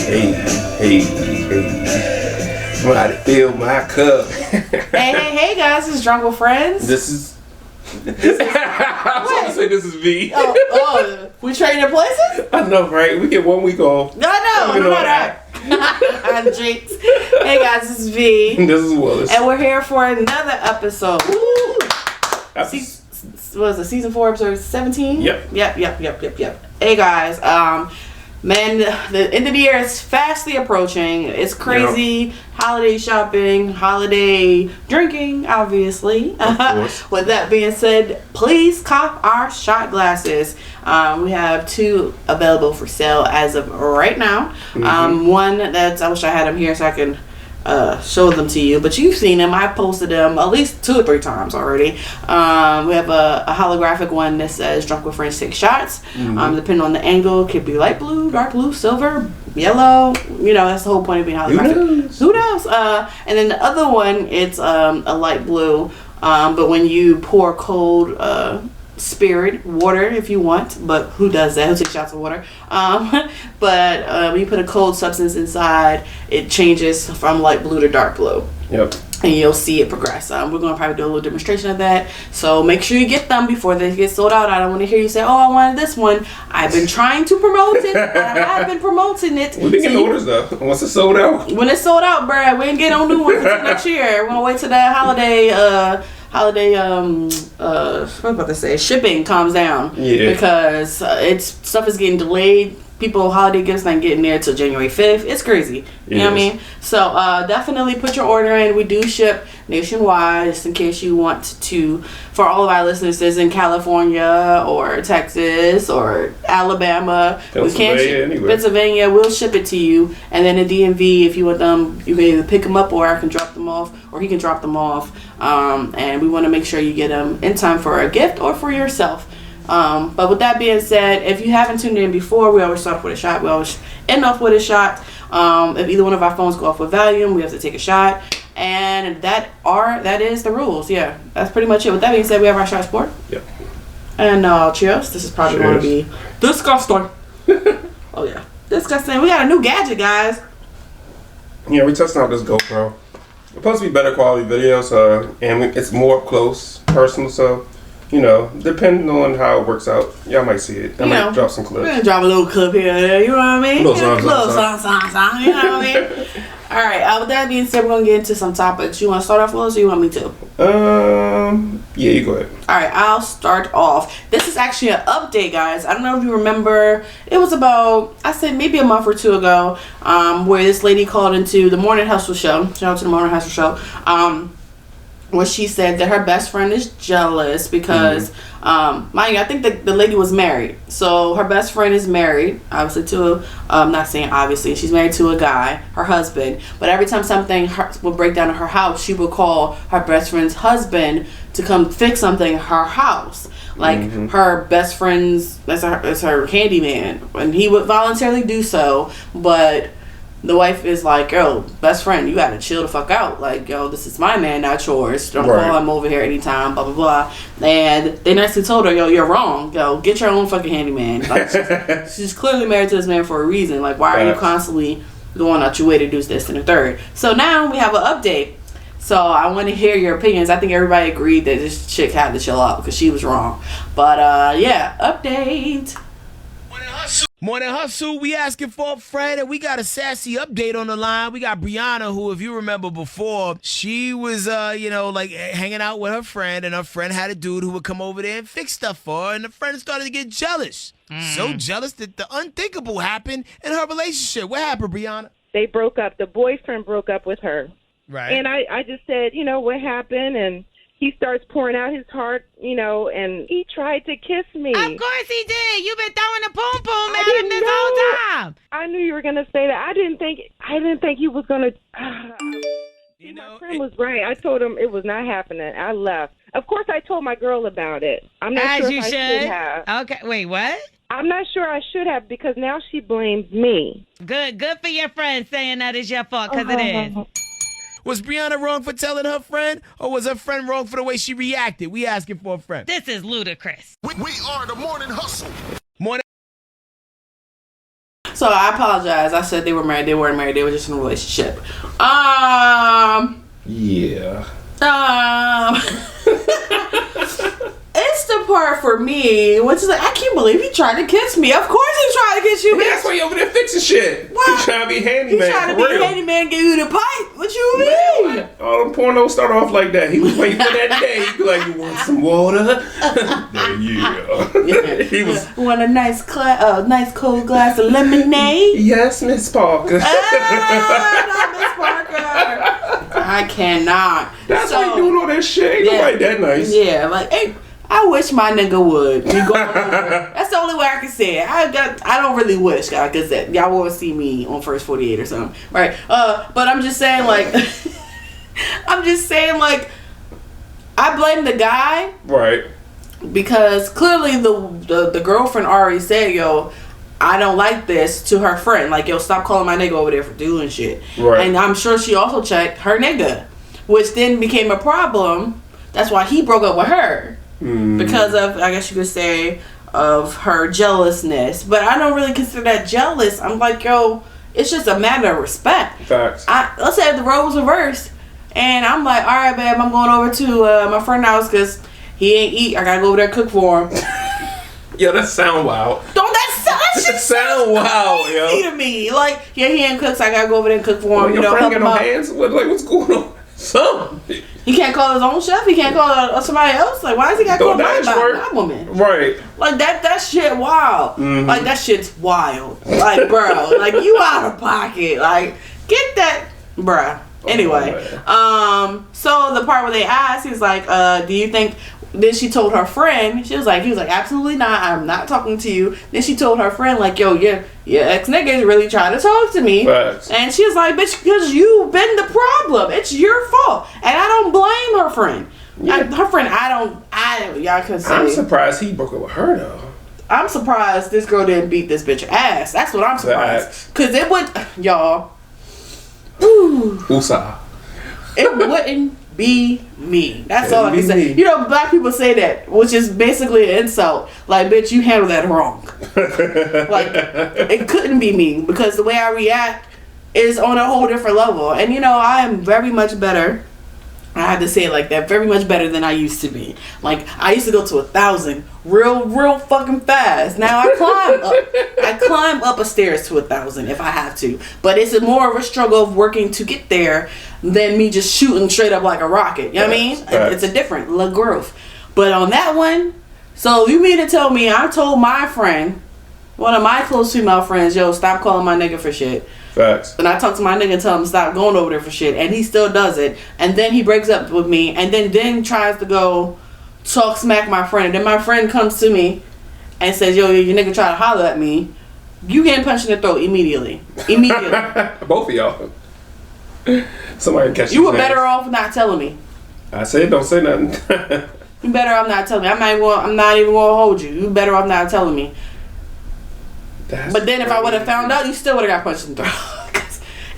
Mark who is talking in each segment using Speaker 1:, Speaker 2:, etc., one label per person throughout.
Speaker 1: Hey. Somebody fill my cup.
Speaker 2: Hey, guys, this is Drunk with Friends.
Speaker 1: This is I was going to say this is V.
Speaker 2: Oh, we trading places?
Speaker 1: I know, right? We get 1 week off.
Speaker 2: No, that. I'm Jinx. Hey, guys, this is V.
Speaker 1: This is Willis.
Speaker 2: And we're here for another episode. What was it, season 4, episode 17?
Speaker 1: Yep.
Speaker 2: Hey, guys, man, the end of the year is fastly approaching. It's crazy. Yep. Holiday shopping, holiday drinking, obviously.
Speaker 1: Of course.
Speaker 2: With that being said, please cop our shot glasses. We have 2 available for sale as of right now. Mm-hmm. One that's, I wish I had them here so I can show them to you, but you've seen them. I posted them at least 2 or 3 times already. We have a holographic one that says Drunk with Friends Take Shots. Mm-hmm. Depending on the angle, it could be light blue, dark blue, silver, yellow. You know, that's the whole point of being holographic. Who knows? And then the other one, it's a light blue, but when you pour cold spirit water, if you want, but who does that? Who takes shots of water? But when you put a cold substance inside, it changes from light blue to dark blue.
Speaker 1: Yep.
Speaker 2: And you'll see it progress. We're going to probably do a little demonstration of that. So make sure you get them before they get sold out. I don't want to hear you say, oh, I wanted this one. I've been trying to promote it. I've been promoting it.
Speaker 1: We've been getting orders, though. Once it's sold out.
Speaker 2: When it's sold out, bruh, we ain't get on new ones until next year. We're going to wait till that holiday, what was I about to say? Shipping calms down. Yeah. Because stuff is getting delayed. People, holiday gifts not getting there till January 5th. It's crazy. You know what I mean? So definitely put your order in. We do ship nationwide, just in case you want to. For all of our listeners that's in California or Texas or Alabama, Pennsylvania, we'll ship it to you. And then the DMV, if you want them, you can either pick them up or I can drop them off, or he can drop them off. And we want to make sure you get them in time for a gift or for yourself. But with that being said, if you haven't tuned in before, we always start off with a shot. We always end off with a shot. If either one of our phones go off with volume, we have to take a shot. And that is the rules. Yeah, that's pretty much it. With that being said, we have our shots poured.
Speaker 1: Yep.
Speaker 2: And cheers. This is probably going to be disgusting. Oh yeah, disgusting. We got a new gadget, guys.
Speaker 1: Yeah, we testing out this GoPro. It's supposed to be better quality video, and it's more up close, personal, so. You know, depending on how it works out, y'all might see it. I might drop some clips.
Speaker 2: We're going to drop a little clip here and there, you know what I mean?
Speaker 1: Little song,
Speaker 2: you know what I mean? Alright, with that being said, we're going to get into some topics. You want to start off with us or you want me to?
Speaker 1: Yeah, you go ahead.
Speaker 2: Alright, I'll start off. This is actually an update, guys. I don't know if you remember, it was about, I said maybe a month or 2 ago, where this lady called into the Morning Hustle show. Shout out to the Morning Hustle show. Where she said that her best friend is jealous because, mind you, I think the lady was married. So her best friend is married, obviously I'm not saying obviously, she's married to a guy, her husband. But every time something would break down in her house, she would call her best friend's husband to come fix something in her house. Like her best friend's, that's her handyman. And he would voluntarily do so, but the wife is like, yo, best friend, you gotta chill the fuck out. Like, yo, this is my man, not yours. Don't call him over here anytime, blah, blah, blah. And they nicely told her, yo, you're wrong. Yo, get your own fucking handyman. Like, she's clearly married to this man for a reason. Like, why are you constantly going out your way to do this and the third? So now we have an update. So I want to hear your opinions. I think everybody agreed that this chick had to chill out because she was wrong. But, yeah, update.
Speaker 3: Morning Hustle, we asking for a friend, and we got a sassy update on the line. We got Brianna, who, if you remember before, she was, hanging out with her friend, and her friend had a dude who would come over there and fix stuff for her, and the friend started to get jealous. So jealous that the unthinkable happened in her relationship. What happened, Brianna?
Speaker 4: They broke up. The boyfriend broke up with her.
Speaker 3: Right.
Speaker 4: And I just said, what happened, and he starts pouring out his heart, and he tried to kiss me.
Speaker 5: Of course he did. You've been throwing the poom poom at him this whole time.
Speaker 4: I knew you were gonna say that. I didn't think he was gonna. My friend was right. I told him it was not happening. I left. Of course, I told my girl about it. I'm not sure if I should have.
Speaker 5: Okay. Wait. What?
Speaker 4: I'm not sure I should have because now she blames me.
Speaker 5: Good for your friend saying that is your fault because it is.
Speaker 3: Was Brianna wrong for telling her friend, or was her friend wrong for the way she reacted? We asking for a friend.
Speaker 5: This is ludicrous.
Speaker 6: We are the Morning Hustle.
Speaker 3: Morning.
Speaker 2: So I apologize. I said they were married. They weren't married. They were just in a relationship.
Speaker 1: Yeah.
Speaker 2: It's the part for me, which is like, I can't believe he tried to kiss me. Of course he tried to kiss you, bitch.
Speaker 1: That's why you over there fixing shit.
Speaker 2: What?
Speaker 1: You trying to be handyman.
Speaker 2: He trying to be handyman, give you the pipe. What you mean?
Speaker 1: All them pornos start off like that. He was waiting for that day. He'd be like, you want some water? Yeah. He was.
Speaker 2: Want a nice cold glass of lemonade?
Speaker 1: Yes, Miss Parker.
Speaker 2: Not Miss Parker. I cannot.
Speaker 1: That's why you doing all that shit. Ain't nobody that nice.
Speaker 2: Yeah, like, hey, I wish my nigga would be going over. That's the only way I can say it. I don't really wish, God, because y'all won't see me on First 48 or something, right? But I'm just saying, like, I blame the guy,
Speaker 1: right?
Speaker 2: Because clearly the girlfriend already said, yo, I don't like this to her friend. Like, yo, stop calling my nigga over there for doing shit.
Speaker 1: Right.
Speaker 2: And I'm sure she also checked her nigga, which then became a problem. That's why he broke up with her. Because of, I guess you could say, of her jealousness. But I don't really consider that jealous. I'm like, yo, it's just a matter of respect.
Speaker 1: Facts.
Speaker 2: Let's say if the role was reversed, and I'm like, all right, babe, I'm going over to my friend's house because he ain't eat. I gotta go over there and cook for him.
Speaker 1: Yo, that sound wild.
Speaker 2: Don't that shit
Speaker 1: sound wild, yo.
Speaker 2: To me, like, yeah, he ain't cook, so I gotta go over there and cook for him.
Speaker 1: Your friend got no hands. What's going on? Something.
Speaker 2: He can't call his own chef. He can't call somebody else. Like, why does he got to call my woman?
Speaker 1: Right.
Speaker 2: Like, that shit wild. Like, that shit's wild. Like, bro, like, you out of pocket. Like, get that, bruh. Anyway, so the part where they asked, he was like, do you think... Then she told her friend, he was like, absolutely not. I'm not talking to you. Then she told her friend, like, yo, your ex-nigga is really trying to talk to me.
Speaker 1: Facts.
Speaker 2: And she was like, bitch, because you've been the problem. It's your fault. And I don't blame her friend.
Speaker 1: Yeah.
Speaker 2: Her friend, y'all can say.
Speaker 1: I'm surprised he broke up with her, though.
Speaker 2: I'm surprised this girl didn't beat this bitch ass. That's what I'm surprised. Because it would, y'all.
Speaker 1: Usa.
Speaker 2: It wouldn't be me. That's all I can say. You know, black people say that, which is basically an insult. Like, bitch, you handled that wrong. Like, it couldn't be me because the way I react is on a whole different level. And, you know, I am very much better. I had to say it like that. Very much better than I used to be. Like, I used to go to 1,000 real fucking fast. Now I climb up. I climb up a stairs to 1,000 if I have to. But it's more of a struggle of working to get there than me just shooting straight up like a rocket. You know what I mean? It's a different growth. But on that one, so you mean to tell me I told my friend, one of my close female friends, yo, stop calling my nigga for shit.
Speaker 1: Facts.
Speaker 2: And I talk to my nigga and tell him to stop going over there for shit, and he still does it. And then he breaks up with me, and then tries to go talk smack my friend. And then my friend comes to me and says, yo, your nigga try to holler at me. You getting punched in the throat immediately.
Speaker 1: Both of y'all. Somebody catch
Speaker 2: you. You were better off not telling me.
Speaker 1: I said don't say nothing.
Speaker 2: You better off not telling me. I'm not even gonna hold you. You better off not telling me. But then if I would have found out, you still would have got punched in the throat.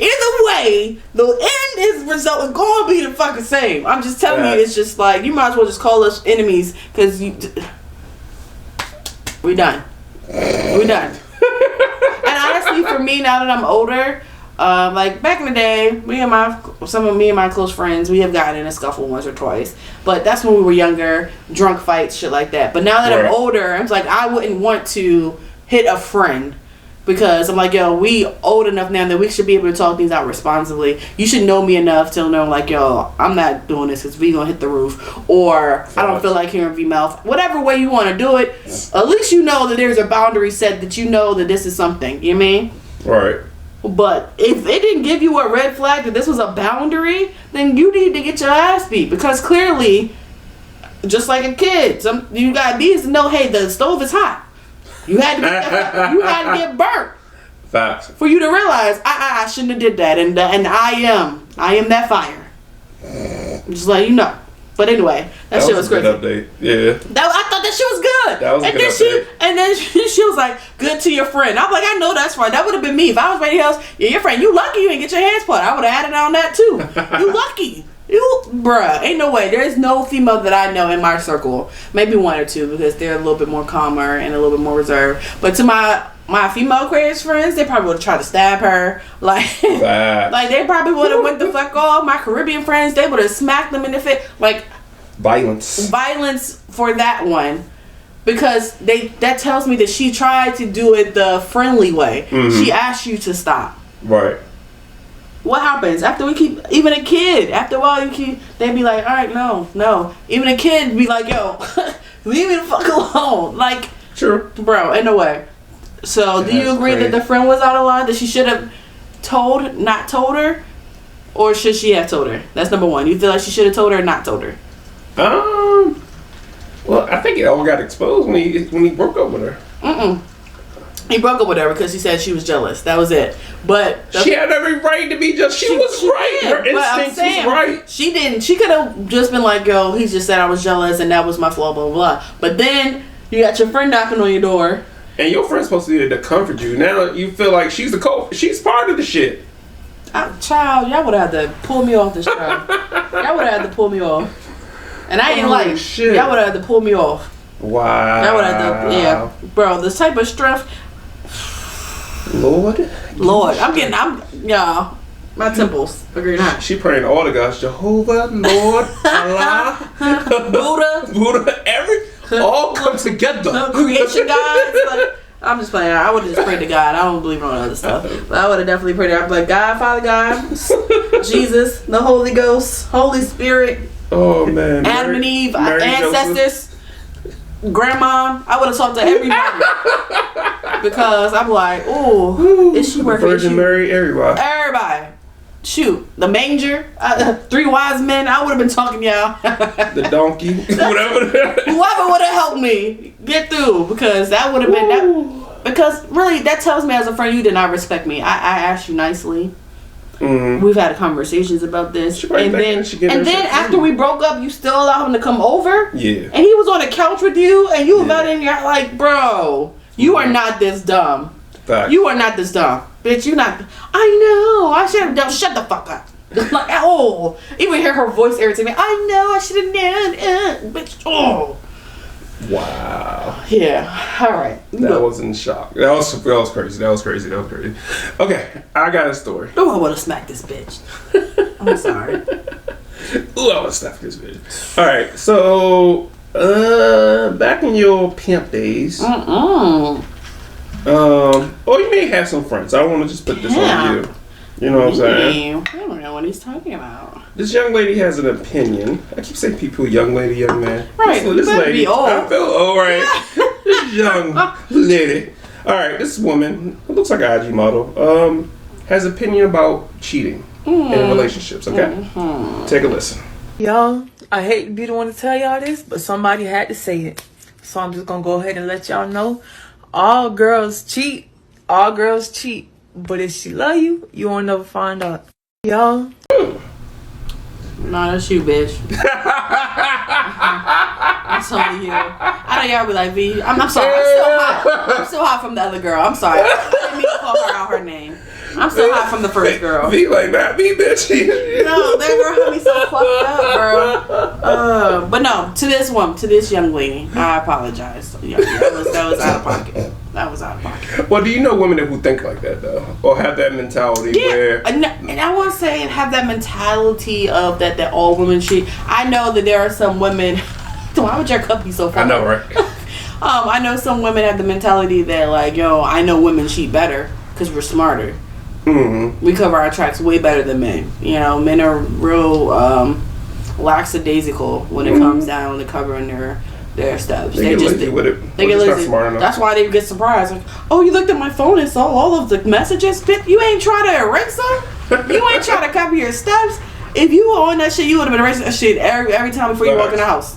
Speaker 2: Either way, the end is going to be the fucking same. I'm just telling you, it's just like, you might as well just call us enemies because we done. We done. And honestly, for me, now that I'm older, like back in the day, me and my close friends, we have gotten in a scuffle once or twice. But that's when we were younger, drunk fights, shit like that. But now that I'm older, I'm like, I wouldn't want to hit a friend because I'm like, yo, we old enough now that we should be able to talk things out responsibly. You should know me enough to know, like, yo, I'm not doing this because we gonna hit the roof, or I don't feel like hearing V-mouth. Whatever way you want to do it, at least you know that there's a boundary set, that you know that this is something. You know what I mean?
Speaker 1: Right.
Speaker 2: But if it didn't give you a red flag that this was a boundary, then you need to get your ass beat, because clearly, just like a kid, you got these to know, hey, the stove is hot. You had to get burnt.
Speaker 1: Facts. For
Speaker 2: you to realize, I shouldn't have did that, and I am that fire. Just let you know. But anyway, that shit was crazy.
Speaker 1: Update. Yeah.
Speaker 2: I thought that shit was good.
Speaker 1: That was a good update.
Speaker 2: And then she was like, good to your friend. I'm like, I know that's right. That would have been me if I was radio host. Yeah, your friend, you lucky you didn't get your hands put. I would have added on that too. You lucky. Bruh, ain't no way. There's no female that I know in my circle. Maybe one or two, because they're a little bit more calmer and a little bit more reserved. But to my my female Aquarius friends, they probably would have tried to stab her. Like they probably would have went the fuck off. My Caribbean friends, they would have smacked them in the face. Like
Speaker 1: violence
Speaker 2: for that one. Because that tells me that she tried to do it the friendly way. Mm-hmm. She asked you to stop.
Speaker 1: Right.
Speaker 2: What happens after we keep, even a kid, after a while they'd be like, all right, no. Even a kid be like, yo, leave me the fuck alone. Like,
Speaker 1: sure.
Speaker 2: Bro, in a way. So do you agree that the friend was out of line? That she should have not told her? Or should she have told her? That's number one. You feel like she should have told her or not told her?
Speaker 1: Well, I think it all got exposed when he broke up with her.
Speaker 2: He broke up with her because he said she was jealous. That was it. But
Speaker 1: she had every right to be jealous. She was right. Her instincts was right.
Speaker 2: She didn't. She could have just been like, yo, he just said I was jealous and that was my flaw, blah, blah, blah. But then you got your friend knocking on your door.
Speaker 1: And your friend's supposed to be there to comfort you. Now you feel like she's part of the shit.
Speaker 2: Child, y'all would have had to pull me off this show. Y'all would have had to pull me off. And I ain't
Speaker 1: shit.
Speaker 2: Y'all would have had to pull me off.
Speaker 1: Wow.
Speaker 2: Y'all would have to, yeah. Bro, this type of strength.
Speaker 1: Lord.
Speaker 2: Y'all, my temples. Agree not.
Speaker 1: She praying to all the gods. Jehovah, Lord, Allah, Buddha, all come together.
Speaker 2: Creation gods. Like, I'm just playing. I would have just prayed to God. I don't believe in all that other stuff. But I would have definitely prayed to God. Like, God, Father God, Jesus, the Holy Ghost, Holy Spirit.
Speaker 1: Oh, man.
Speaker 2: Adam and Eve, ancestors, grandma. I would have talked to everybody. Because I'm like, ooh, is she worth it?
Speaker 1: Virgin Mary,
Speaker 2: everybody. Shoot, the manger, 3 wise men. I would have been talking to y'all.
Speaker 1: The donkey, whatever.
Speaker 2: Whoever would have helped me get through, because that would have been that. Because really, that tells me as a friend you did not respect me. I asked you nicely. Mm-hmm. We've had conversations about this, and then after we broke up, you still allowed him to come over. Yeah, and he was on the couch with you, and you about in your like, bro, you are not this dumb. Fact. You are not this dumb, bitch. You not. I know. I should have done. Shut the fuck up. Like, oh, even hear her voice irritate me. I know. I should have done. Bitch. Oh.
Speaker 1: Wow.
Speaker 2: Yeah. All right.
Speaker 1: That was in shock. That was crazy. That was crazy. Okay, I got a story.
Speaker 2: Oh, I would have smacked this bitch. I'm sorry.
Speaker 1: Ooh, I would have smacked this bitch. All right. So, back in your pimp days. Or you may have some friends. I don't want to just put this on you. You know what I'm saying?
Speaker 2: I don't know what he's talking about.
Speaker 1: This young lady has an opinion. I keep saying people, young lady, young man.
Speaker 2: Right.
Speaker 1: This lady.
Speaker 2: Be old.
Speaker 1: I feel old, right? This young lady. All right. This woman, who looks like an IG model, has an opinion about cheating in relationships. Okay. Take a listen.
Speaker 6: Y'all, I hate to be the one to tell y'all this, but somebody had to say it. So I'm just gonna go ahead and let y'all know. All girls cheat. All girls cheat. But if she love you, you won't never find out. Y'all.
Speaker 2: No, that's you, bitch. That's only you. I know y'all be like, V. I'm sorry. I'm still hot from the other girl. I'm sorry. I didn't mean to call her out her name. I'm still hot from the first girl.
Speaker 1: V like that, V bitch.
Speaker 2: No, that girl had me so fucked up, bro. But no, to this young lady, I apologize. Yeah, that was out of pocket. That was out of pocket.
Speaker 1: Well, do you know women who think like that though, or have that mentality where?
Speaker 2: And I won't say have that mentality of that all women cheat. I know that there are some women. Why would your cup be so full?
Speaker 1: I know, right?
Speaker 2: I know some women have the mentality that like, yo, I know women cheat better because we're smarter. Mm-hmm. We cover our tracks way better than men. You know, men are real lackadaisical when it comes down to covering their steps.
Speaker 1: They get lazy with it.
Speaker 2: They get lazy. That's why they get surprised. Like, oh, you looked at my phone and saw all of the messages. You ain't try to erase them. You ain't try to copy your steps. If you were on that shit, you would have been erasing that shit every time before you walk in the house.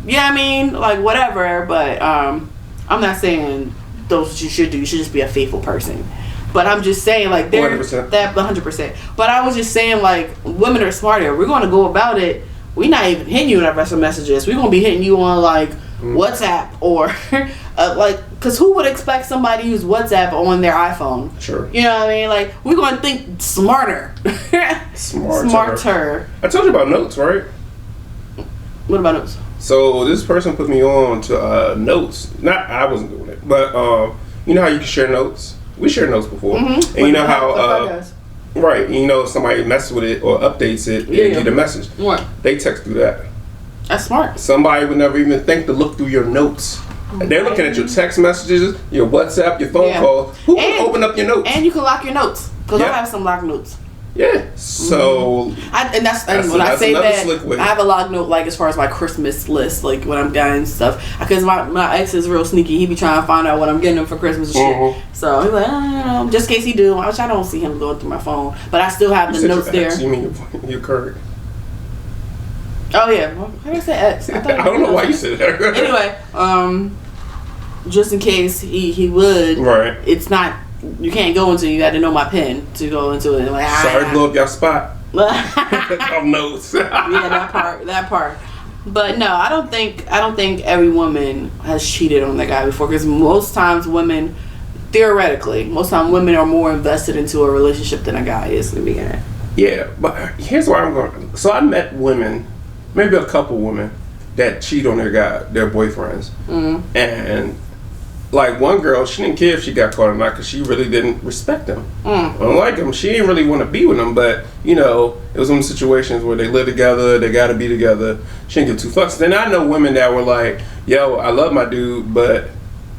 Speaker 2: Yeah, I mean, like whatever. But I'm not saying those what you should do. You should just be a faithful person. But I'm just saying, like, they're 100%. That 100%. But I was just saying, like, women are smarter. We're going to go about it. We're not even hitting you in our rest of messages. We're going to be hitting you on, like, WhatsApp or, like, because who would expect somebody to use WhatsApp on their iPhone?
Speaker 1: Sure.
Speaker 2: You know what I mean? Like, we're going to think smarter. Smarter.
Speaker 1: I told you about notes, right?
Speaker 2: What about notes?
Speaker 1: So, this person put me on to notes. I wasn't doing it, but, you know how you can share notes? We shared notes before.
Speaker 2: Mm-hmm.
Speaker 1: And you know how, right, you know, somebody messes with it or updates it and get a message.
Speaker 2: What?
Speaker 1: They text through that.
Speaker 2: That's smart.
Speaker 1: Somebody would never even think to look through your notes. And they're looking at your text messages, your WhatsApp, your phone calls. Who would open up your notes?
Speaker 2: And you can lock your notes. Because I have some locked notes.
Speaker 1: Yeah. So
Speaker 2: when I say that, I have a locked note, like as far as my Christmas list, like when I'm getting stuff. Because my ex is real sneaky. He be trying to find out what I'm getting him for Christmas and shit. So he's like, just in case he do, which I don't see him going through my phone, but I still have the notes there.
Speaker 1: You mean your current?
Speaker 2: Oh yeah. How did I say ex?
Speaker 1: I don't know why you said that.
Speaker 2: Anyway, just in case he would. Right. It's not. You can't go into. You got to know my pin to go into it. Like,
Speaker 1: sorry, blow up your spot. Of notes.
Speaker 2: Yeah, that part. But no, I don't think every woman has cheated on that guy before. Because most times women, theoretically, women are more invested into a relationship than a guy is in the beginning.
Speaker 1: Yeah, but here's where I'm going. So I met women, maybe a couple women, that cheat on their boyfriends, and. Like one girl, she didn't care if she got caught or not because she really didn't respect him. Unlike him, she didn't really want to be with him, but you know, it was some situations where they live together, they got to be together. She didn't give two fucks. Then I know women that were like, yo, I love my dude, but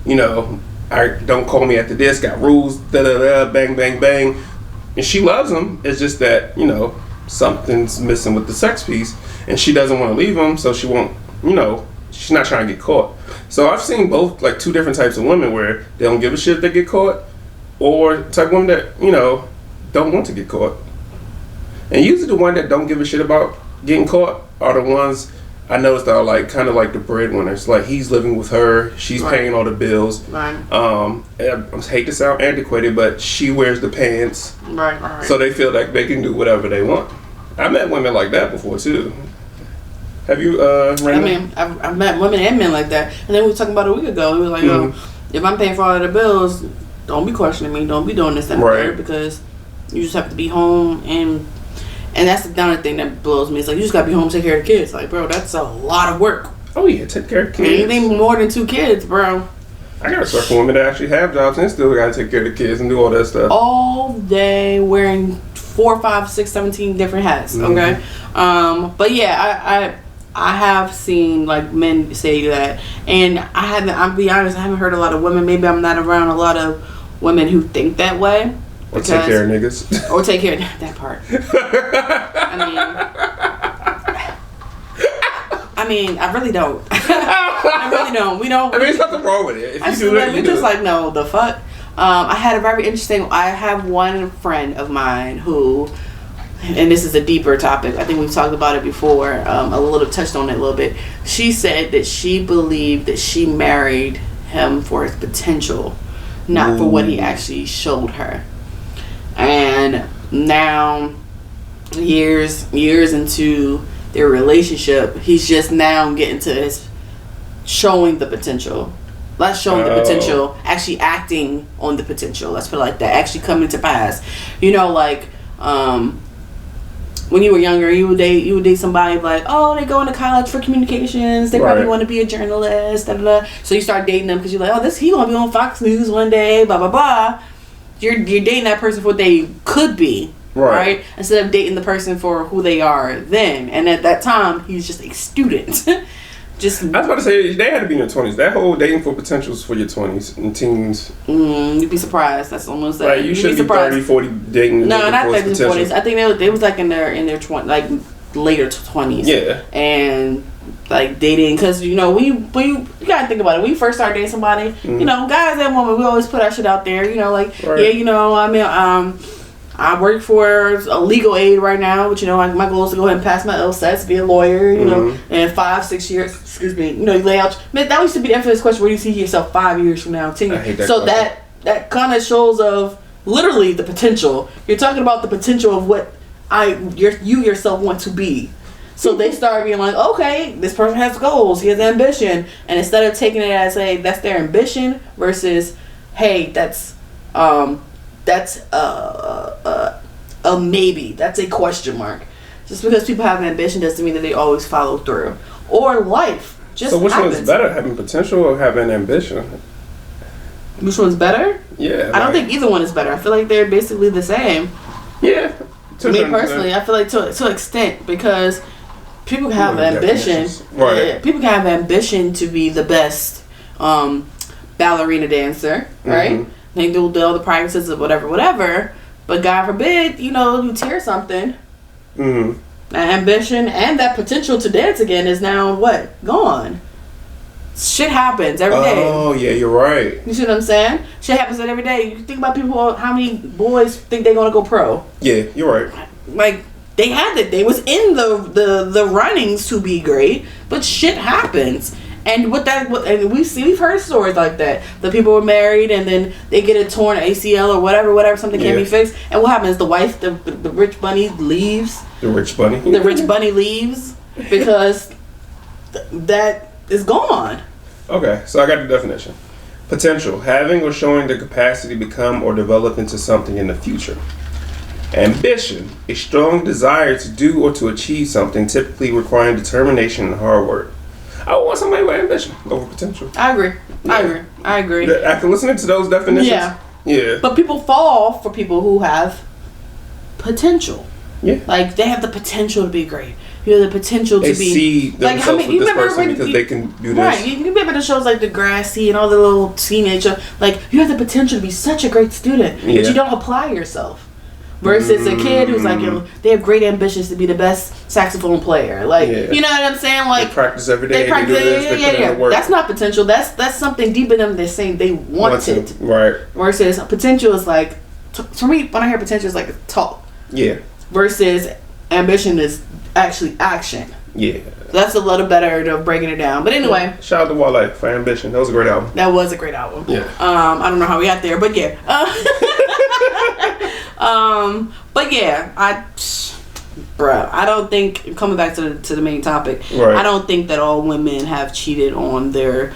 Speaker 1: you know, I don't call me after this, got rules, bang, bang, bang. And she loves him. It's just that, you know, something's missing with the sex piece and she doesn't want to leave him, so she won't, you know, she's not trying to get caught. So I've seen both, like two different types of women where they don't give a shit if they get caught, or type of women that, you know, don't want to get caught. And usually the one that don't give a shit about getting caught are the ones I noticed that are like kind of like the breadwinners. Like he's living with her, she's paying all the bills. Right. I hate to sound antiquated, but she wears the pants. Right. So they feel like they can do whatever they want. I met women like that before too. Have you,
Speaker 2: I've met women and men like that. And then we were talking about a week ago. We were like, if I'm paying for all of the bills, don't be questioning me. Don't be doing this and that because you just have to be home. And that's the other thing that blows me. It's like, you just got to be home and take care of the kids. Like, bro, that's a lot of work.
Speaker 1: Oh, yeah, take care of kids.
Speaker 2: Anything more than 2 kids, bro.
Speaker 1: I got to start for women that actually have jobs and still got to take care of the kids and do all that stuff.
Speaker 2: All day wearing 4, 5, 6, 17 different hats, okay? But yeah, I have seen like men say that, and I'll be honest, I haven't heard a lot of women. Maybe I'm not around a lot of women who think that way.
Speaker 1: Or take care of niggas.
Speaker 2: Or take care of that part. I mean, I really don't. I really don't. We don't.
Speaker 1: I mean, there's nothing wrong with it. If you do it,
Speaker 2: we just like, no, the fuck. I have one friend of mine who. And this is a deeper topic. I think we've talked about it before. Touched on it a little bit. She said that she believed that she married him for his potential, not for what he actually showed her. And now, years into their relationship, he's just now getting to his showing the potential. Not showing the potential, actually acting on the potential. Let's put it like that. Actually coming to pass. You know, like. When you were younger, you would date somebody like, oh, they go into college for communications. They probably want to be a journalist. Da, da, da. So you start dating them because you're like, oh, he gonna be on Fox News one day. Blah blah blah. You're dating that person for what they could be, right? Instead of dating the person for who they are then. And at that time, he's just a student. I was
Speaker 1: about to say, they had to be in their 20s. That whole dating for potentials for your 20s and teens.
Speaker 2: You'd be surprised. That's almost like
Speaker 1: you should be 30, 40 dating.
Speaker 2: No, not 30s, 40s. I think they was like in their 20s, like later 20s. Yeah. And like dating, because you know when you gotta think about it. When you first start dating somebody, you know, guys and women, we always put our shit out there. You know, like yeah, you know, I mean, I work for a legal aid right now, which, you know, my goal is to go ahead and pass my LSATs, be a lawyer, you know, in 5, 6 years, excuse me, you know, you lay out, man, that used to be the infamous question, where do you see yourself 5 years from now, 10 years? I hate that so question. that kind of shows of literally the potential. You're talking about the potential of what you yourself want to be. So they start being like, okay, this person has goals, he has ambition, and instead of taking it as, hey, that's their ambition versus, hey, that's a maybe. That's a question mark. Just because people have ambition doesn't mean that they always follow through. Or life just
Speaker 1: so which
Speaker 2: happens.
Speaker 1: one's better, having potential or having ambition?
Speaker 2: Which one's better?
Speaker 1: Yeah.
Speaker 2: I don't think either one is better. I feel like they're basically the same.
Speaker 1: Yeah.
Speaker 2: Me personally, I feel like to an extent, because people can have ambition.
Speaker 1: Right.
Speaker 2: Yeah, people can have ambition to be the best ballerina dancer, right? They do all the practices of whatever. But God forbid, you tear something. That ambition and that potential to dance again is now what? Gone. Shit happens every day.
Speaker 1: Oh, yeah, you're right.
Speaker 2: You see what I'm saying? Shit happens every day. You think about people, how many boys think they're going to go pro?
Speaker 1: Yeah, you're right.
Speaker 2: Like, they had it. They was in the runnings to be great, but shit happens. And and we've heard stories like that. The people were married and then they get a torn ACL or whatever, something can't be fixed. And what happens? The wife, the rich bunny leaves.
Speaker 1: The rich bunny?
Speaker 2: The rich bunny leaves because that is gone.
Speaker 1: Okay, so I got the definition. Potential, having or showing the capacity to become or develop into something in the future. Ambition, a strong desire to do or to achieve something, typically requiring determination and hard work. I want somebody with ambition over potential.
Speaker 2: I agree.
Speaker 1: Yeah.
Speaker 2: I agree.
Speaker 1: After listening to those definitions, yeah.
Speaker 2: But people fall for people who have potential.
Speaker 1: Yeah.
Speaker 2: Like, they have the potential to be great. You have the potential to
Speaker 1: they
Speaker 2: be...
Speaker 1: see themselves with this person because they can do this.
Speaker 2: Right. You remember the shows like Degrassi and all the little teenager... Like, you have the potential to be such a great student, but you don't apply yourself. Versus a kid who's like, they have great ambitions to be the best saxophone player. Like, you know what I'm saying? Like,
Speaker 1: they practice every day.
Speaker 2: They practice,
Speaker 1: do this, they put in the work.
Speaker 2: That's not potential. That's something deeper than they're saying they want it.
Speaker 1: Right.
Speaker 2: Versus potential is like, for me, when I hear potential, is like talk.
Speaker 1: Yeah.
Speaker 2: Versus ambition is actually action.
Speaker 1: Yeah.
Speaker 2: That's a little better to breaking it down. But anyway.
Speaker 1: Shout out to Wale for Ambition. That was a great album.
Speaker 2: That was a great album.
Speaker 1: Yeah.
Speaker 2: I don't know how we got there, but yeah. But yeah, I don't think, coming back to the main topic,
Speaker 1: right.
Speaker 2: I don't think that all women have cheated on their,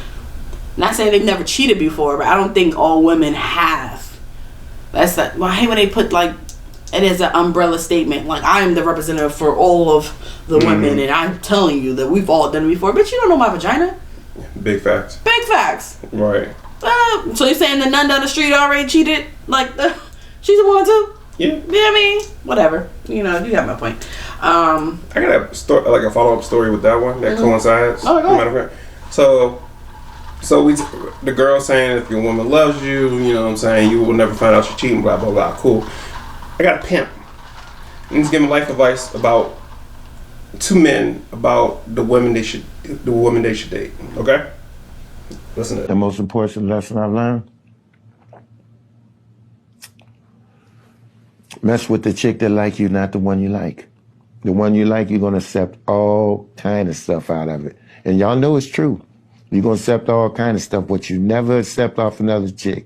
Speaker 2: not saying they've never cheated before, but I don't think all women have. That's that. Well, I hate when they put like it as an umbrella statement, like I am the representative for all of the women, and I'm telling you that we've all done it before, but you don't know my vagina.
Speaker 1: Big facts.
Speaker 2: Big facts.
Speaker 1: Right.
Speaker 2: So you're saying the nun down the street already cheated? Like, she's a woman too?
Speaker 1: Yeah.
Speaker 2: Yeah, I mean, whatever. You got my point.
Speaker 1: I got a follow-up story with that one that coincides.
Speaker 2: Oh, go ahead.
Speaker 1: So the girl saying if your woman loves you, you know what I'm saying, you will never find out she's cheating, blah, blah, blah. Cool. I got a pimp. And he's giving life advice about 2 men about the women they should date. Okay? Listen to it.
Speaker 7: The most important lesson I've learned: mess with the chick that like you, not the one you like. The one you like, you're gonna accept all kind of stuff out of it. And y'all know it's true. You're gonna accept all kind of stuff, but you never accept off another chick.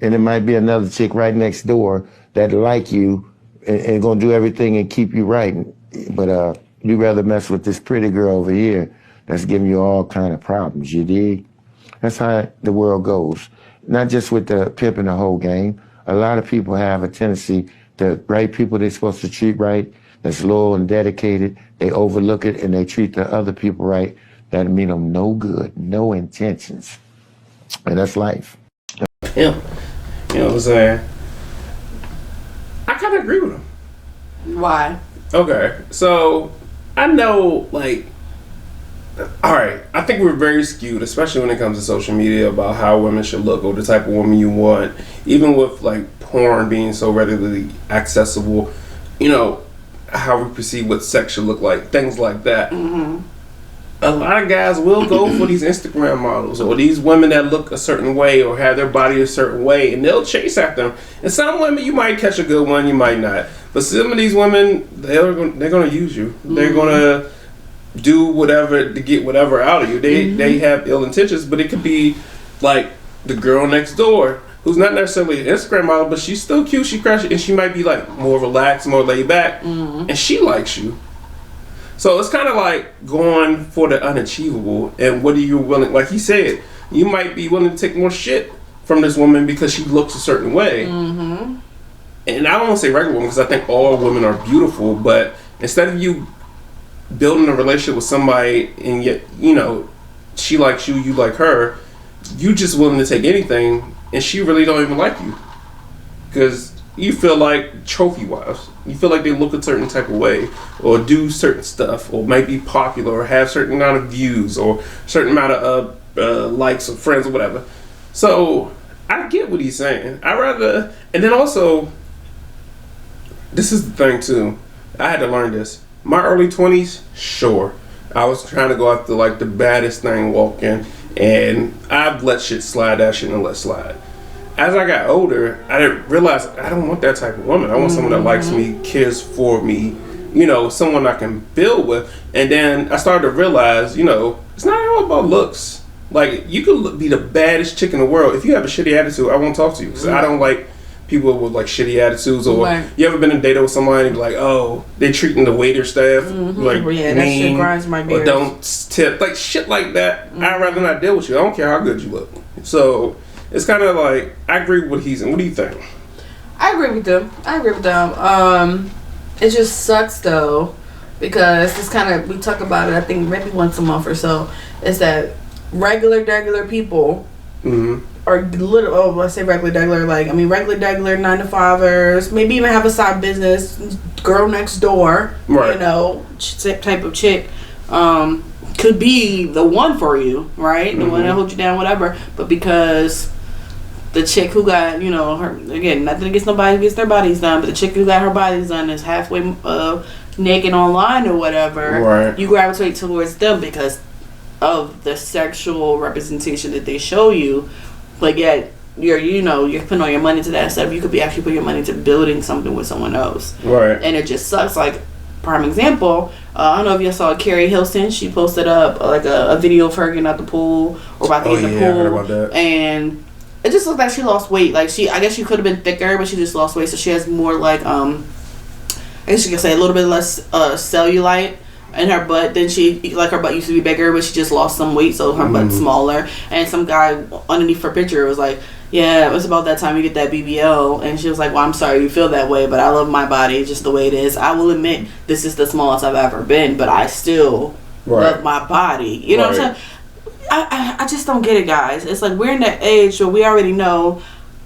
Speaker 7: And it might be another chick right next door that like you and gonna do everything and keep you right. But you rather mess with this pretty girl over here that's giving you all kind of problems, you dig? That's how the world goes. Not just with the pimp and the whole game. A lot of people have a tendency, the right people they're supposed to treat right, that's loyal and dedicated, they overlook it and they treat the other people right. That mean them no good, no intentions. And that's life.
Speaker 1: Yeah. You know what I'm saying? I kind of agree with him.
Speaker 2: Why?
Speaker 1: Okay, so I know, like, all right, I think we're very skewed, especially when it comes to social media, about how women should look or the type of woman you want. Even with, like, porn being so readily accessible, you know, how we perceive what sex should look like, things like that. Mm-hmm. A lot of guys will go for these Instagram models or these women that look a certain way or have their body a certain way, and they'll chase after them. And some women, you might catch a good one, you might not. But some of these women, they're going to use you. Mm-hmm. They're going to do whatever to get whatever out of you. They have ill intentions, but it could be like the girl next door who's not necessarily an Instagram model, but she's still cute, she crashes, and she might be like more relaxed, more laid back, and she likes you. So it's kind of like going for the unachievable, and what are you willing, like he said, you might be willing to take more shit from this woman because she looks a certain way. Mm-hmm. And I don't want to say regular women because I think all women are beautiful, but instead of you building a relationship with somebody and yet, you know, she likes you, you like her, you just willing to take anything and she really don't even like you because you feel like trophy wives. You feel like they look a certain type of way or do certain stuff or might be popular or have certain amount of views or certain amount of likes or friends or whatever. So I get what he's saying. I rather, and then also, this is the thing too. I had to learn this. My early 20s, sure, I was trying to go after like the baddest thing walking, and I've let shit slide. That shit and let slide. As I got older, I didn't realize I don't want that type of woman. I want someone that likes me, cares for me, you know, someone I can build with. And then I started to realize, you know, it's not all about looks. Like, you could be the baddest chick in the world. If you have a shitty attitude, I won't talk to you because I don't like people with like shitty attitudes. Or you ever been in a date with somebody and be like, oh, they treating the waiter staff like mean,
Speaker 2: that shit grinds my gears.
Speaker 1: Or don't tip, like shit like that. I'd rather not deal with you. I don't care how good you look. So it's kind of like, I agree with what he's saying. What do you think?
Speaker 2: I agree with them. It just sucks though, because it's kind of, we talk about it, I think maybe once a month or so, is that regular people are let's say regular, like, I mean, regular 9-to-5ers, maybe even have a side business, girl next door,
Speaker 1: right.
Speaker 2: You know, type of chick, could be the one for you, right? The one that holds you down, whatever. But because the chick who got, you know, her, again, nothing against nobody who gets their bodies done, but the chick who got her bodies done is halfway naked online or whatever,
Speaker 1: right.
Speaker 2: You gravitate towards them because of the sexual representation that they show you. But yet you're putting all your money to that stuff. You could be actually putting your money to building something with someone else,
Speaker 1: right?
Speaker 2: And it just sucks. Like, prime example, I don't know if you saw Carrie Hilson. She posted up like a video of her getting out the pool or about to get in the pool,
Speaker 1: I heard about that.
Speaker 2: And it just looked like she lost weight. Like, I guess she could have been thicker, but she just lost weight, so she has more like I guess you could say a little bit less cellulite in her butt than her butt used to be bigger, but she just lost some weight, so her butt's smaller. And some guy underneath her picture was like, yeah, it's about that time you get that BBL. And she was like, well, I'm sorry you feel that way, but I love my body just the way it is. I will admit this is the smallest I've ever been, but I still love my body. You know what I'm saying? I just don't get it, guys. It's like, we're in that age where we already know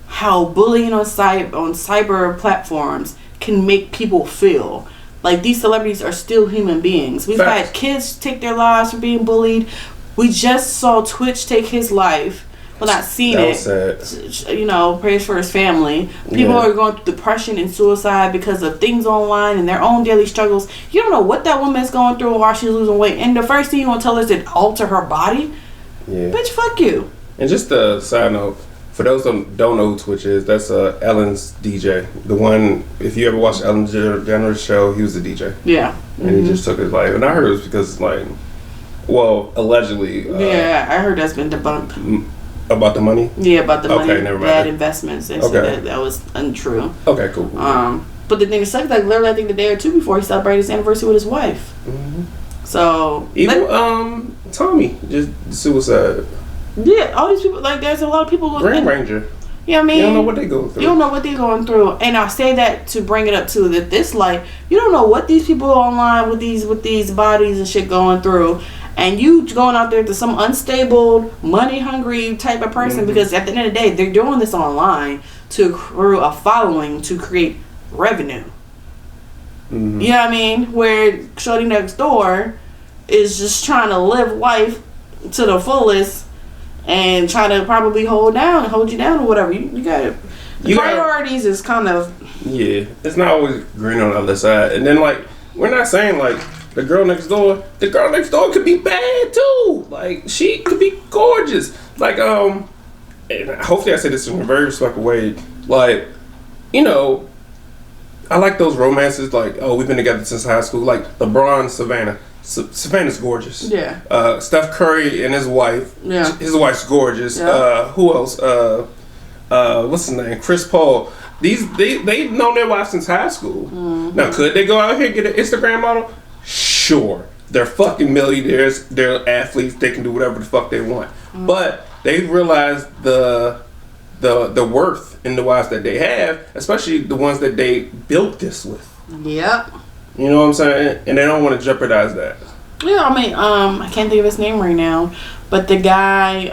Speaker 2: how bullying on cyber platforms can make people feel. Like, these celebrities are still human beings. We've had kids take their lives for being bullied. We just saw Twitch take his life. Well, not seen it. Sad. You know, prayers for his family. People are going through depression and suicide because of things online and their own daily struggles. You don't know what that woman is going through while she's losing weight. And the first thing you want to tell her is to alter her body? Yeah. Bitch, fuck you.
Speaker 1: And just a side note, for those who don't know who Twitch is, that's Ellen's DJ. The one, if you ever watched Ellen DeGeneres' show, he was the DJ.
Speaker 2: Yeah.
Speaker 1: And he just took his life. And I heard it was because, like, well, allegedly.
Speaker 2: Yeah, I heard that's been debunked.
Speaker 1: About the money?
Speaker 2: Yeah, about the money.
Speaker 1: Okay, never mind.
Speaker 2: Bad investments. They said that was untrue.
Speaker 1: Okay, cool.
Speaker 2: But the thing is, like, literally, I think the day or two before he celebrated his anniversary with his wife. So.
Speaker 1: Even Tommy just suicide.
Speaker 2: Yeah, all these people, like, there's a lot of people.
Speaker 1: Green Ranger.
Speaker 2: You know what I mean?
Speaker 1: You don't know what they go through.
Speaker 2: You don't know what they're going through. And I say that to bring it up to that this, like, you don't know what these people online with these bodies and shit going through. And you going out there to some unstable, money-hungry type of person, because at the end of the day, they're doing this online to accrue a following, to create revenue. You know what I mean? Where Shorty next door is just trying to live life to the fullest and trying to probably hold you down or whatever. You got it. Priorities is kind of...
Speaker 1: Yeah, it's not always green on the other side. And then, like, we're not saying, like, the girl next door could be bad too. Like, she could be gorgeous. Like, and hopefully I say this in a very respectful way. Like, you know, I like those romances. Like, oh, we've been together since high school. Like LeBron, Savannah. Savannah's gorgeous.
Speaker 2: Yeah.
Speaker 1: Steph Curry and his wife.
Speaker 2: Yeah.
Speaker 1: His wife's gorgeous.
Speaker 2: Yeah.
Speaker 1: Who else? What's his name? Chris Paul. They've known their wives since high school. Now, could they go out here and get an Instagram model? Sure. They're fucking millionaires. They're athletes. They can do whatever the fuck they want. But they've realized the worth in the wives that they have, especially the ones that they built this with.
Speaker 2: Yep.
Speaker 1: You know what I'm saying? And they don't want to jeopardize that.
Speaker 2: Yeah, I mean, I can't think of his name right now, but the guy,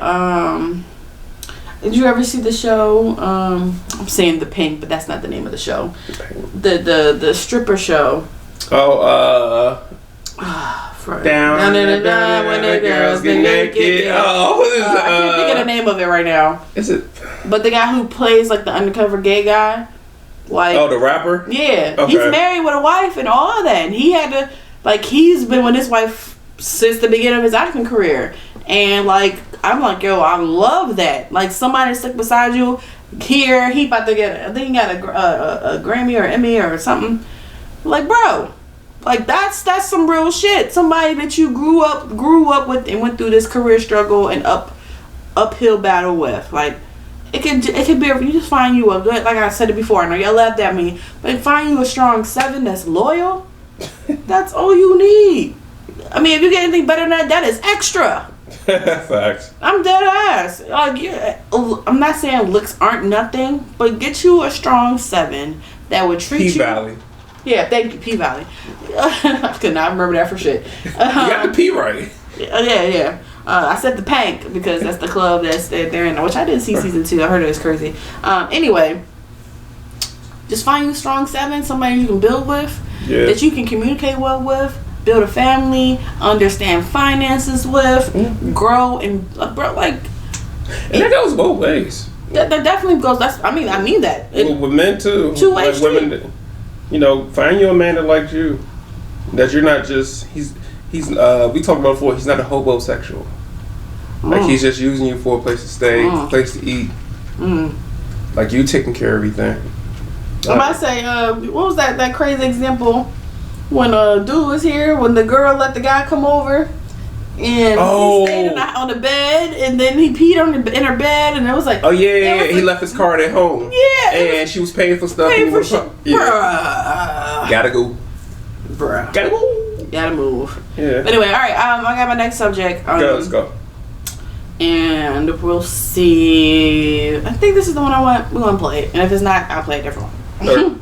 Speaker 2: Did you ever see the show? I'm saying The Pink, but that's not the name of the show. The stripper show.
Speaker 1: Oh, down when the girls get naked. Oh, what is
Speaker 2: I can't think of the name of it right now.
Speaker 1: Is it?
Speaker 2: But the guy who plays like the undercover gay guy, like
Speaker 1: the rapper.
Speaker 2: Yeah,
Speaker 1: okay.
Speaker 2: He's married with a wife and all of that. And he had to he's been with his wife since the beginning of his acting career. And I'm like, yo, I love that. Like somebody stick beside you. Here, he about to get. I think he got a Grammy or Emmy or something. Like, bro. Like that's some real shit. Somebody that you grew up with and went through this career struggle and uphill battle with. Like it could be you just find you a good, like I said it before. I know y'all laughed at me, but find you a strong 7 that's loyal. That's all you need. I mean, if you get anything better than that is extra.
Speaker 1: Facts.
Speaker 2: I'm dead ass. I'm not saying looks aren't nothing, but get you a strong 7 that would treat you.
Speaker 1: P-Valley.
Speaker 2: Yeah, thank you, P-Valley. I could not remember that for shit.
Speaker 1: You got the P right.
Speaker 2: Yeah. I said the Pank because that's the club they're in, which I didn't see season 2. I heard it was crazy. Anyway, just find you a strong 7, somebody you can build with, that you can communicate well with, build a family, understand finances with, grow and grow and
Speaker 1: that goes both ways.
Speaker 2: That definitely goes. I mean that.
Speaker 1: With men too.
Speaker 2: 2-way street.
Speaker 1: Women. Find you a man that likes you. That you're not just he's we talked about before, he's not a hobosexual. Like he's just using you for a place to stay, place to eat. Like you taking care of everything.
Speaker 2: I might say, what was that crazy example when dude was here when the girl let the guy come over and he stayed on the bed and then he peed in her bed and it was like
Speaker 1: he left his card at home and she was paying for stuff. Gotta go.
Speaker 2: Bruh. Gotta move.
Speaker 1: Yeah.
Speaker 2: But anyway, all right. I got my next subject.
Speaker 1: Let's go.
Speaker 2: And we'll see. I think this is the one I want. We're gonna play it, and if it's not, I'll play a different one.
Speaker 1: Sure.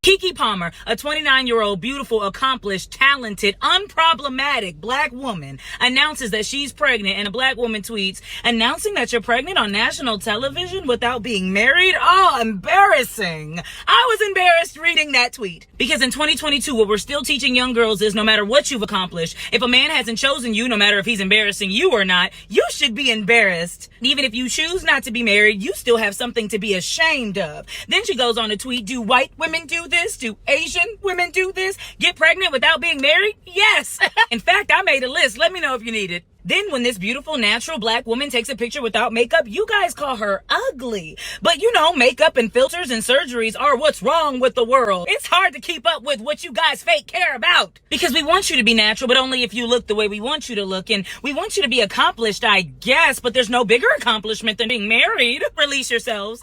Speaker 8: Keke Palmer, a 29-year-old, beautiful, accomplished, talented, unproblematic black woman, announces that she's pregnant, and a black woman tweets, announcing that you're pregnant on national television without being married? Oh, embarrassing. I was embarrassed reading that tweet. Because in 2022, what we're still teaching young girls is no matter what you've accomplished, if a man hasn't chosen you, no matter if he's embarrassing you or not, you should be embarrassed. Even if you choose not to be married, you still have something to be ashamed of. Then she goes on to tweet, do white women do this? Do Asian women do this? Get pregnant without being married? Yes. In fact, I made a list. Let me know if you need it. Then when this beautiful, natural black woman takes a picture without makeup, you guys call her ugly. But makeup and filters and surgeries are what's wrong with the world. It's hard to keep up with what you guys fake care about. Because we want you to be natural, but only if you look the way we want you to look. And we want you to be accomplished, I guess, but there's no bigger accomplishment than being married. Release yourselves.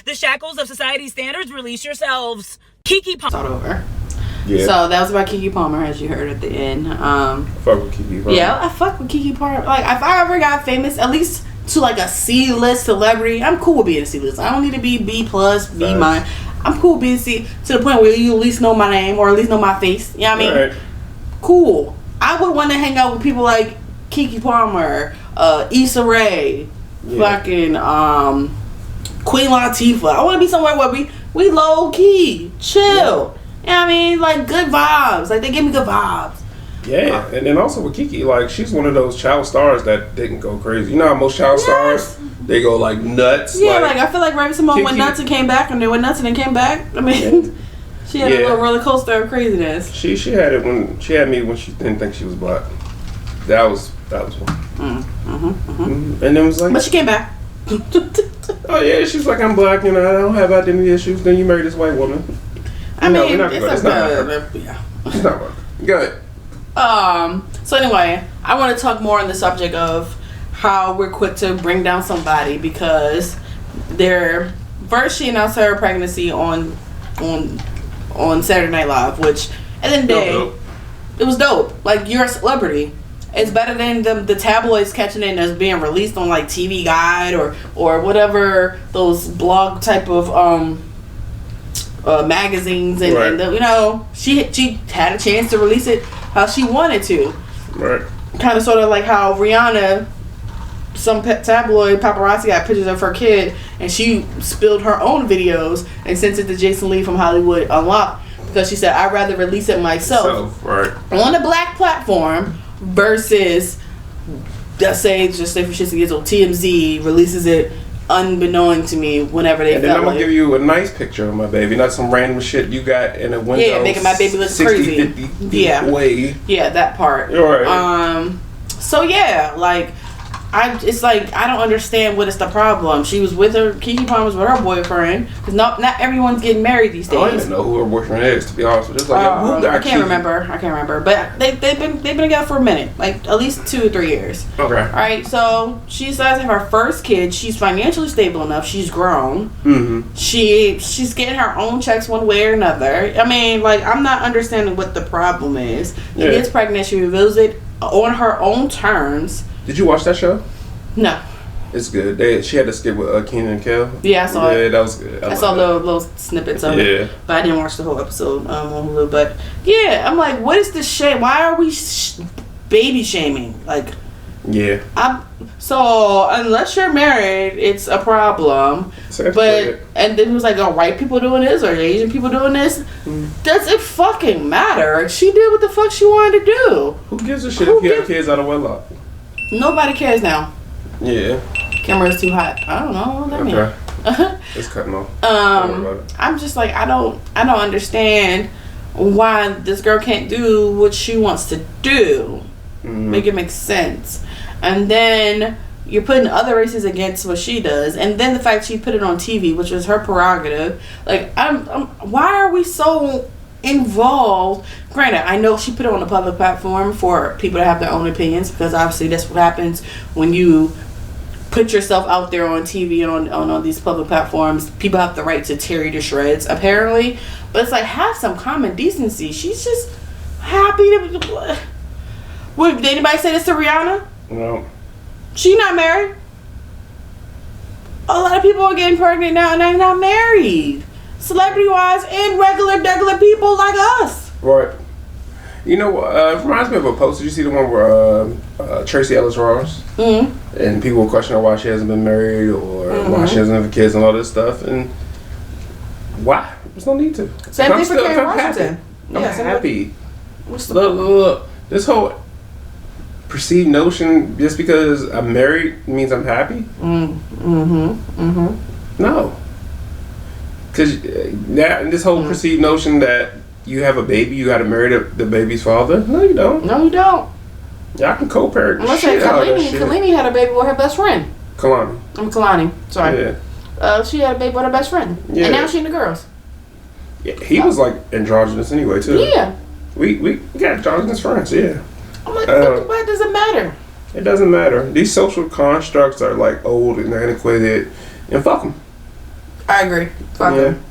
Speaker 8: The shackles of society's standards, release yourselves. Keke Palmer.
Speaker 2: Start over.
Speaker 1: Yeah.
Speaker 2: So that was about Keke Palmer, as you heard at the end.
Speaker 1: Fuck with Keke Palmer.
Speaker 2: Yeah, I fuck with Keke Palmer. Like, if I ever got famous, at least to a C-list celebrity, I'm cool with being a C-list. I don't need to be B+, B-. I'm cool with being C to the point where you at least know my name or at least know my face. You know what I mean?
Speaker 1: Right.
Speaker 2: Cool. I would want to hang out with people like Keke Palmer, Issa Rae, fucking Queen Latifah. I want to be somewhere where we low key, chill. You know what I mean? Like good vibes. Like they give me good vibes.
Speaker 1: Yeah, and then also with Keke, she's one of those child stars that didn't go crazy. You know how most child stars, they go nuts.
Speaker 2: Yeah, I feel like Raven Simone went nuts and came back, and then went nuts and then came back. I mean, she had a little roller coaster of craziness.
Speaker 1: She had it when she had me when she didn't think she was black. That was one. And then it was
Speaker 2: but she came back.
Speaker 1: Oh yeah, she's like, I'm black, I don't have identity issues. Then you marry this white woman.
Speaker 2: It's not
Speaker 1: work. Go ahead.
Speaker 2: So anyway, I want to talk more on the subject of how we're quick to bring down somebody because first she announced her pregnancy on Saturday Night Live, which at the end of the day, it was dope. Like, you're a celebrity. It's better than the tabloids catching it as being released on TV Guide or whatever those blog type of magazines and she had a chance to release it how she wanted to.
Speaker 1: Right.
Speaker 2: Kind of sort of like how Rihanna some tabloid paparazzi got pictures of her kid, and she spilled her own videos and sent it to Jason Lee from Hollywood Unlocked because she said, I'd rather release it myself on a black platform versus, let's say, just say for shits and giggles, TMZ releases it unbeknown to me whenever they.
Speaker 1: And then I'm gonna give you a nice picture of my baby, not some random shit you got in a window.
Speaker 2: Yeah, making my baby look
Speaker 1: 60,
Speaker 2: crazy.
Speaker 1: 50 feet away.
Speaker 2: Yeah, that part.
Speaker 1: Right.
Speaker 2: So yeah, like. It's like I don't understand what is the problem. She was with her. Keke Palmer was with her boyfriend. Cause not everyone's getting married these days.
Speaker 1: I don't even know who her boyfriend is, to be honest with you. It's like,
Speaker 2: I can't remember. But they've been together for a minute, like at least 2 or 3 years.
Speaker 1: Okay.
Speaker 2: All right. So she decides to have her first kid. She's financially stable enough. She's grown.
Speaker 1: Mm-hmm.
Speaker 2: She's getting her own checks one way or another. I mean, like I'm not understanding what the problem is. She gets pregnant. She reveals it on her own terms.
Speaker 1: Did you watch that show?
Speaker 2: No.
Speaker 1: It's good. She had to skip with Keenan and Kel.
Speaker 2: Yeah, I saw it.
Speaker 1: Yeah, that was good.
Speaker 2: I saw little snippets of it. But I didn't watch the whole episode on Hulu. But yeah, I'm like, what is this shame? Why are we baby shaming? Like,
Speaker 1: yeah.
Speaker 2: So unless you're married, it's a problem. But and then it was like, oh, white people doing this or Asian people doing this? Does it fucking matter? She did what the fuck she wanted to do.
Speaker 1: Who gives a shit if you have kids out of wedlock?
Speaker 2: Nobody cares now.
Speaker 1: Yeah.
Speaker 2: Camera's too hot. I don't know what that means.
Speaker 1: It's cutting off.
Speaker 2: I'm just like I don't understand why this girl can't do what she wants to do. Make it make sense. And then you're putting other races against what she does, and then the fact she put it on TV, which was her prerogative. Like why are we so involved? Granted, I know she put it on a public platform for people to have their own opinions, because obviously that's what happens when you put yourself out there on TV and on all these public platforms. People have the right to tear you to shreds, apparently. But it's like, have some common decency. She's just happy to. Did anybody say this to Rihanna?
Speaker 1: No.
Speaker 2: She not married. A lot of people are getting pregnant now and they're not married. Celebrity wise and regular people like us.
Speaker 1: Right. You know what? It reminds me of a post. Did you see the one where Tracy Ellis Ross? Mm-hmm. And people were questioning why she hasn't been married or why she doesn't have kids and all this stuff. And why? There's no need to.
Speaker 2: Same thing for Karen Washington.
Speaker 1: I'm happy. Look. This whole perceived notion, just because I'm married means I'm happy? No. Because this whole perceived notion that you have a baby, you got to marry the baby's father. No, you don't.
Speaker 2: No, you don't.
Speaker 1: Y'all can co-parent.
Speaker 2: Unless Kalani had a baby with her best friend. Kalani. Sorry. Yeah. She had a baby with her best friend. Yeah. And now she in the girls.
Speaker 1: Yeah, he was like androgynous anyway too.
Speaker 2: Yeah.
Speaker 1: We got androgynous friends. Yeah.
Speaker 2: I'm like, why does it matter?
Speaker 1: It doesn't matter. These social constructs are like old and antiquated, and fuck them.
Speaker 2: I agree. Fuck them.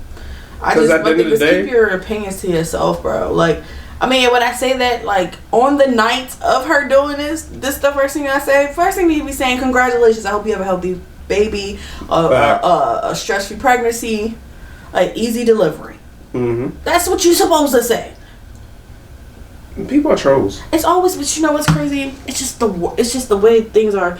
Speaker 2: I just keep your opinions to yourself, bro. Like, I mean, when I say that, like, on the night of her doing this stuff, first thing you be saying, congratulations, I hope you have a healthy baby, a stress-free pregnancy, like, easy delivery. Mm-hmm. That's what you're supposed to say.
Speaker 1: People are trolls.
Speaker 2: It's always, but you know what's crazy? It's just the way things are.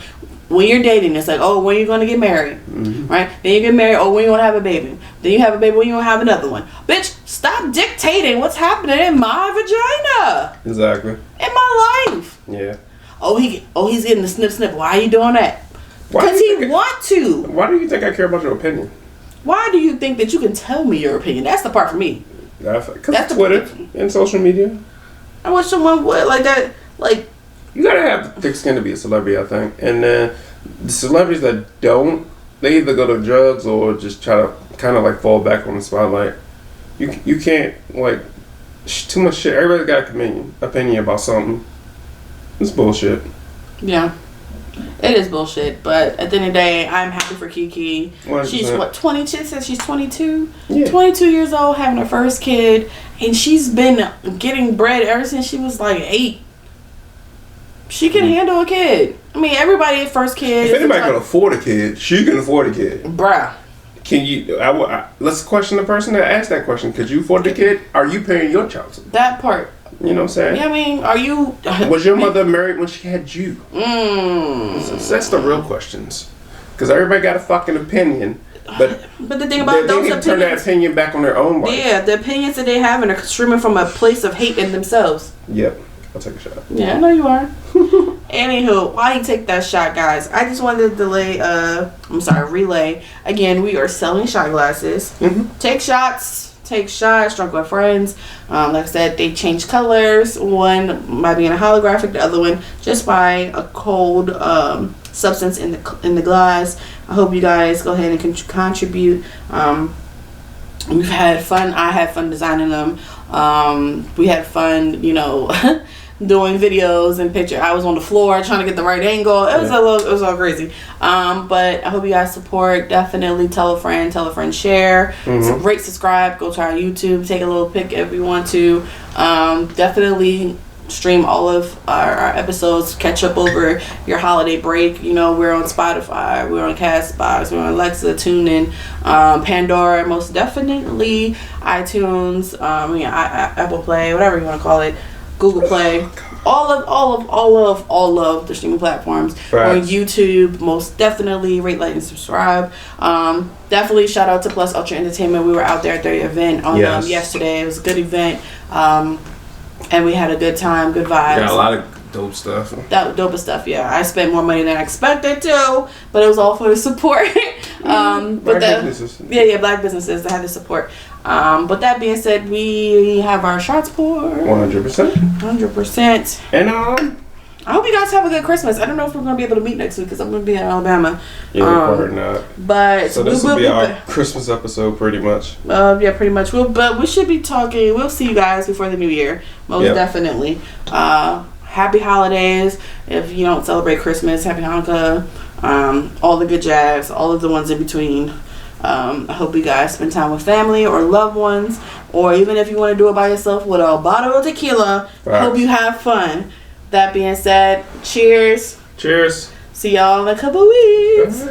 Speaker 2: When you're dating, it's like, oh, when are you going to get married? Mm-hmm. Right? Then you get married, oh, when you going to have a baby? Then you have a baby, when you going to have another one? Bitch, stop dictating what's happening in my vagina.
Speaker 1: Exactly.
Speaker 2: In my life.
Speaker 1: Yeah.
Speaker 2: Oh, he's getting the snip. Why are you doing that? Because he want to.
Speaker 1: Why do you think I care about your opinion?
Speaker 2: Why do you think that you can tell me your opinion? That's the part for me.
Speaker 1: Because Twitter and social media.
Speaker 2: I wish someone would like that. Like,
Speaker 1: you gotta have thick skin to be a celebrity, I think. And then the celebrities that don't, they either go to drugs or just try to kind of like fall back on the spotlight. You can't like too much shit. Everybody's got an opinion about something. It's bullshit.
Speaker 2: Yeah, it is bullshit. But at the end of the day, I'm happy for Keke. 100%. She's 22. Says she's 22. Yeah. 22 years old, having her first kid, and she's been getting bread ever since she was like 8. She can handle a kid. I mean, everybody at first kid.
Speaker 1: If anybody can afford a kid, she can afford a kid.
Speaker 2: Bruh.
Speaker 1: Can you? Let's question the person that asked that question. Could you afford the kid? Are you paying your child support?
Speaker 2: That part.
Speaker 1: You know what I'm saying?
Speaker 2: Yeah, I mean, are you...
Speaker 1: Was your mother married when she had you? That's the real questions. Because everybody got a fucking opinion. But
Speaker 2: the thing about
Speaker 1: they need to turn that opinion back on their own wife.
Speaker 2: Yeah, the opinions that they have are streaming from a place of hate in themselves.
Speaker 1: Yep. I'll take a shot.
Speaker 2: Yeah, I know you are. Anywho, while you take that shot, guys, I just wanted to relay. Again, we are selling shot glasses. Mm-hmm. Take shots, drunk with friends. Like I said, they change colors. One by being a holographic, the other one just by a cold substance in the glass. I hope you guys go ahead and contribute. We've had fun. I had fun designing them. We had fun, doing videos and pictures. I was on the floor trying to get the right angle. It was all crazy. But I hope you guys support. Definitely tell a friend, share, rate, subscribe, go to our YouTube, take a little pic if you want to. Definitely stream all of our episodes, catch up over your holiday break. We're on Spotify, we're on Castbox, we're on Alexa, TuneIn, Pandora, most definitely iTunes, Apple Play, whatever you want to call it, Google Play, all of the streaming platforms. We're on YouTube, most definitely rate, like, and subscribe. Definitely shout out to Plus Ultra Entertainment. We were out there at their event on yesterday. It was a good event. And we had a good time, good vibes.
Speaker 1: Yeah, a lot of dope stuff.
Speaker 2: Dope stuff, yeah. I spent more money than I expected to, but it was all for the support. Black businesses. Yeah, black businesses that had the support. But that being said, we have our shots poured. 100%. And I hope you guys have a good Christmas. I don't know if we're going to be able to meet next week because I'm going to be in Alabama.
Speaker 1: Yeah, or not.
Speaker 2: But
Speaker 1: so this will be our Christmas episode, pretty much.
Speaker 2: Yeah, pretty much. But we should be talking. We'll see you guys before the new year, most definitely. Happy holidays. If you don't celebrate Christmas, happy Hanukkah. All the good jazz, all of the ones in between. I hope you guys spend time with family or loved ones, or even if you want to do it by yourself with a bottle of tequila. Hope you have fun. That being said, cheers.
Speaker 1: Cheers.
Speaker 2: See y'all in a couple weeks.